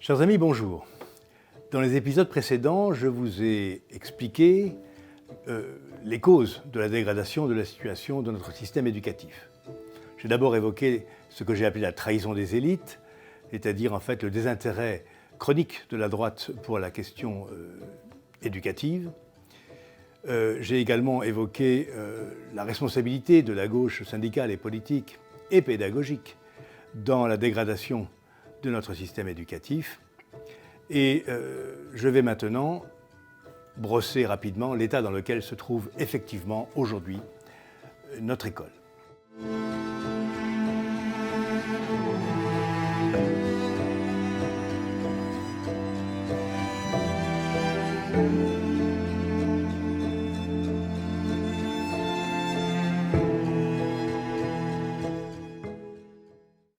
Chers amis, bonjour. Dans les épisodes précédents, je vous ai expliqué les causes de la dégradation de la situation de notre système éducatif. J'ai d'abord évoqué ce que j'ai appelé la trahison des élites, c'est-à-dire en fait le désintérêt chronique de la droite pour la question éducative. J'ai également évoqué la responsabilité de la gauche syndicale et politique et pédagogique dans la dégradation de notre système éducatif. Et je vais maintenant brosser rapidement l'état dans lequel se trouve effectivement aujourd'hui notre école.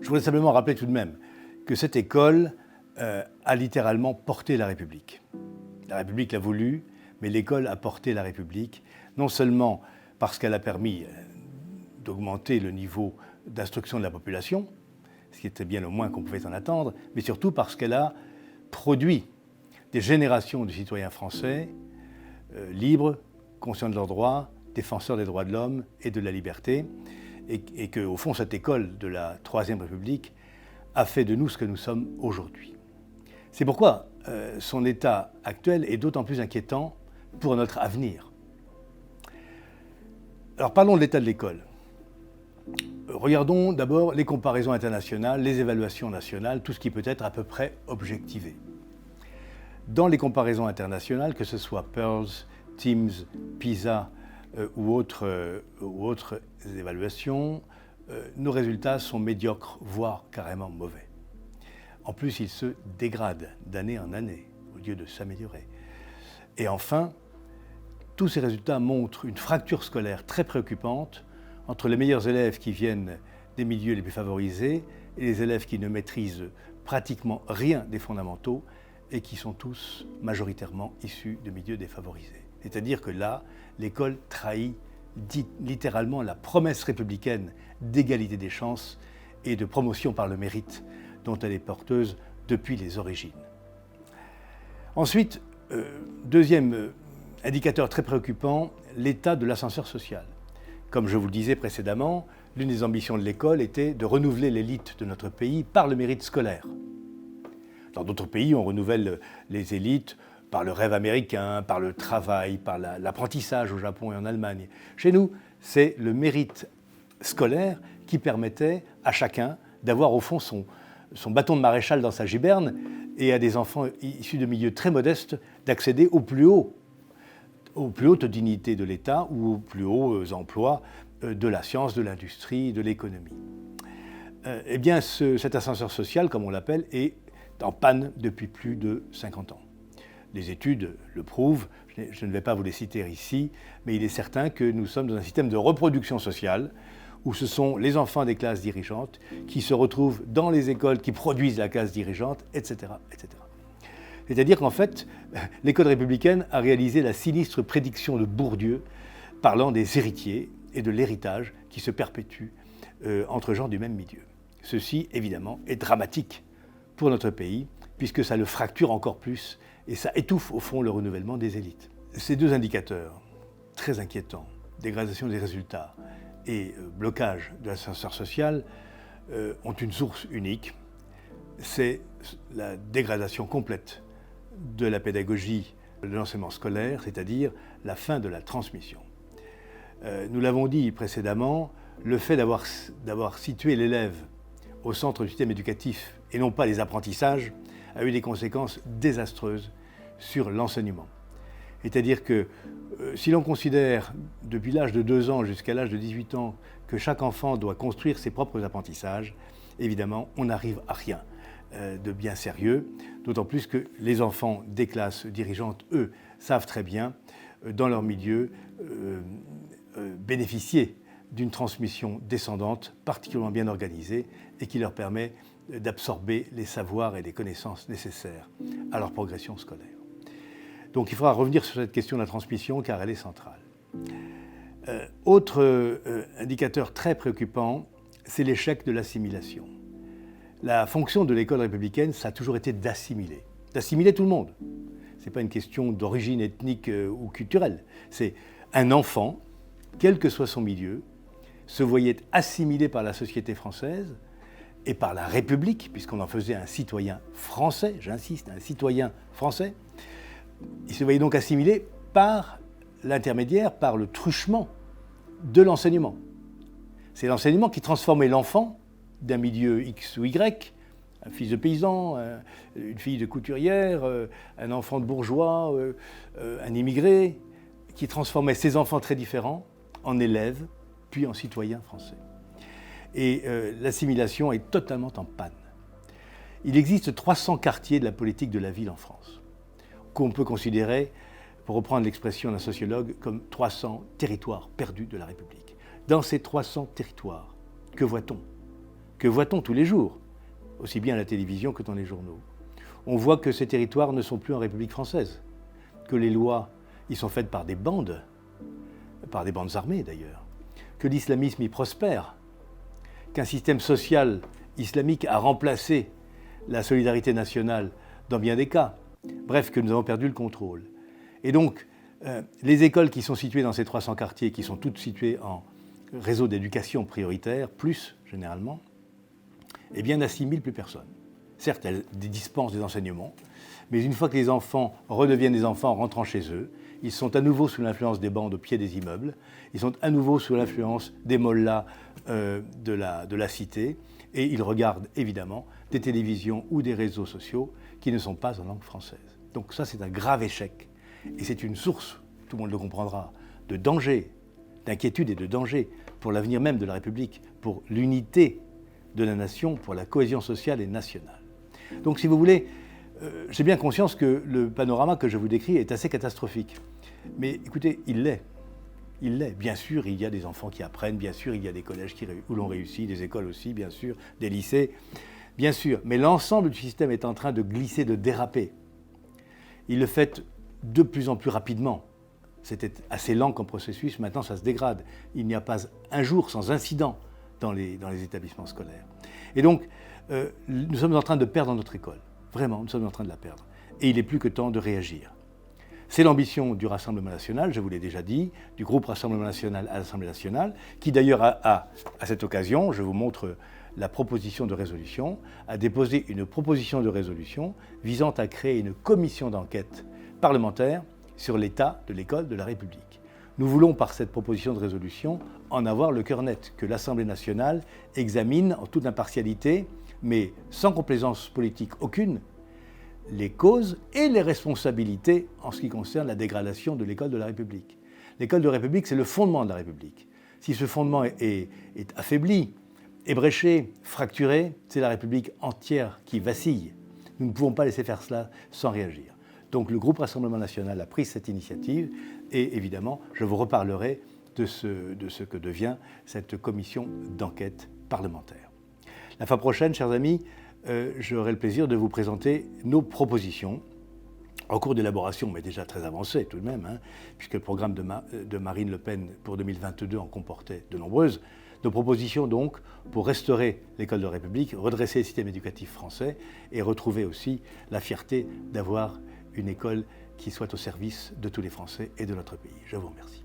Je voudrais simplement rappeler tout de même que cette école a littéralement porté la République. La République l'a voulu, mais l'école a porté la République, non seulement parce qu'elle a permis d'augmenter le niveau d'instruction de la population, ce qui était bien le moins qu'on pouvait en attendre, mais surtout parce qu'elle a produit des générations de citoyens français libres, conscients de leurs droits, défenseurs des droits de l'homme et de la liberté, et qu'au fond, cette école de la Troisième République a fait de nous ce que nous sommes aujourd'hui. C'est pourquoi son état actuel est d'autant plus inquiétant pour notre avenir. Alors parlons de l'état de l'école. Regardons d'abord les comparaisons internationales, les évaluations nationales, tout ce qui peut être à peu près objectivé. Dans les comparaisons internationales, que ce soit Pearls, Teams, PISA ou autres évaluations, nos résultats sont médiocres, voire carrément mauvais. En plus, ils se dégradent d'année en année, au lieu de s'améliorer. Et enfin, tous ces résultats montrent une fracture scolaire très préoccupante entre les meilleurs élèves qui viennent des milieux les plus favorisés et les élèves qui ne maîtrisent pratiquement rien des fondamentaux et qui sont tous majoritairement issus de milieux défavorisés. C'est-à-dire que là, l'école trahit littéralement la promesse républicaine d'égalité des chances et de promotion par le mérite dont elle est porteuse depuis les origines. Ensuite, deuxième indicateur très préoccupant, l'état de l'ascenseur social. Comme je vous le disais précédemment, l'une des ambitions de l'école était de renouveler l'élite de notre pays par le mérite scolaire. Dans d'autres pays, on renouvelle les élites par le rêve américain, par le travail, par l'apprentissage au Japon et en Allemagne. Chez nous, c'est le mérite scolaire qui permettait à chacun d'avoir au fond son bâton de maréchal dans sa giberne et à des enfants issus de milieux très modestes d'accéder aux plus hautes dignités de l'État ou aux plus hauts emplois de la science, de l'industrie, de l'économie. Eh bien, cet ascenseur social, comme on l'appelle, est en panne depuis plus de 50 ans. Les études le prouvent, je ne vais pas vous les citer ici, mais il est certain que nous sommes dans un système de reproduction sociale où ce sont les enfants des classes dirigeantes qui se retrouvent dans les écoles qui produisent la classe dirigeante, etc., etc. C'est-à-dire qu'en fait, l'école républicaine a réalisé la sinistre prédiction de Bourdieu parlant des héritiers et de l'héritage qui se perpétue entre gens du même milieu. Ceci, évidemment, est dramatique pour notre pays, puisque ça le fracture encore plus et ça étouffe au fond le renouvellement des élites. Ces deux indicateurs, très inquiétants, dégradation des résultats et blocage de l'ascenseur social, ont une source unique, c'est la dégradation complète de la pédagogie de l'enseignement scolaire, c'est-à-dire la fin de la transmission. Nous l'avons dit précédemment, le fait d'avoir situé l'élève au centre du système éducatif et non pas les apprentissages a eu des conséquences désastreuses sur l'enseignement. C'est-à-dire que si l'on considère depuis l'âge de 2 ans jusqu'à l'âge de 18 ans que chaque enfant doit construire ses propres apprentissages, évidemment, on n'arrive à rien de bien sérieux, d'autant plus que les enfants des classes dirigeantes, eux, savent très bien, dans leur milieu, bénéficier d'une transmission descendante particulièrement bien organisée et qui leur permet d'absorber les savoirs et les connaissances nécessaires à leur progression scolaire. Donc il faudra revenir sur cette question de la transmission car elle est centrale. Autre indicateur très préoccupant, c'est l'échec de l'assimilation. La fonction de l'école républicaine, ça a toujours été d'assimiler tout le monde. Ce n'est pas une question d'origine ethnique ou culturelle. C'est un enfant, quel que soit son milieu, se voyait assimilé par la société française et par la République, puisqu'on en faisait un citoyen français, j'insiste, un citoyen français. Il se voyait donc assimilé par l'intermédiaire, par le truchement de l'enseignement. C'est l'enseignement qui transformait l'enfant d'un milieu X ou Y, un fils de paysan, une fille de couturière, un enfant de bourgeois, un immigré, qui transformait ces enfants très différents en élèves, puis en citoyens français. Et l'assimilation est totalement en panne. Il existe 300 quartiers de la politique de la ville en France, qu'on peut considérer, pour reprendre l'expression d'un sociologue, comme 300 territoires perdus de la République. Dans ces 300 territoires, que voit-on ? Que voit-on tous les jours, aussi bien à la télévision que dans les journaux? On voit que ces territoires ne sont plus en République française, que les lois y sont faites par des bandes armées d'ailleurs, que l'islamisme y prospère, qu'un système social islamique a remplacé la solidarité nationale dans bien des cas. Bref, que nous avons perdu le contrôle. Et donc, les écoles qui sont situées dans ces 300 quartiers, qui sont toutes situées en réseau d'éducation prioritaire, plus généralement, eh bien, n'assimilent plus personne. Certes, elles dispensent des enseignements, mais une fois que les enfants redeviennent des enfants en rentrant chez eux, ils sont à nouveau sous l'influence des bandes au pied des immeubles, ils sont à nouveau sous l'influence des mollahs de la cité, et ils regardent évidemment des télévisions ou des réseaux sociaux qui ne sont pas en langue française. Donc ça, c'est un grave échec, et c'est une source, tout le monde le comprendra, de danger, d'inquiétude et de danger pour l'avenir même de la République, pour l'unité de la nation, pour la cohésion sociale et nationale. Donc si vous voulez, j'ai bien conscience que le panorama que je vous décris est assez catastrophique. Mais écoutez, il l'est. Il l'est. Bien sûr, il y a des enfants qui apprennent, bien sûr, il y a des collèges où l'on réussit, des écoles aussi, bien sûr, des lycées, bien sûr. Mais l'ensemble du système est en train de glisser, de déraper. Il le fait de plus en plus rapidement. C'était assez lent comme processus, maintenant ça se dégrade. Il n'y a pas un jour sans incident dans les établissements scolaires. Et donc, nous sommes en train de perdre notre école. Vraiment, nous sommes en train de la perdre. Et il est plus que temps de réagir. C'est l'ambition du Rassemblement national, je vous l'ai déjà dit, du groupe Rassemblement national à l'Assemblée nationale, qui d'ailleurs à cette occasion, je vous montre la proposition de résolution, a déposé une proposition de résolution visant à créer une commission d'enquête parlementaire sur l'état de l'école de la République. Nous voulons, par cette proposition de résolution, en avoir le cœur net, que l'Assemblée nationale examine en toute impartialité, mais sans complaisance politique aucune, les causes et les responsabilités en ce qui concerne la dégradation de l'école de la République. L'école de la République, c'est le fondement de la République. Si ce fondement est affaibli, ébréché, fracturé, c'est la République entière qui vacille. Nous ne pouvons pas laisser faire cela sans réagir. Donc le groupe Rassemblement national a pris cette initiative et évidemment, je vous reparlerai de ce que devient cette commission d'enquête parlementaire. La fois prochaine, chers amis, j'aurai le plaisir de vous présenter nos propositions en cours d'élaboration, mais déjà très avancées tout de même, puisque le programme de Marine Le Pen pour 2022 en comportait de nombreuses. Nos propositions donc pour restaurer l'école de la République, redresser le système éducatif français et retrouver aussi la fierté d'avoir une école qui soit au service de tous les Français et de notre pays. Je vous remercie.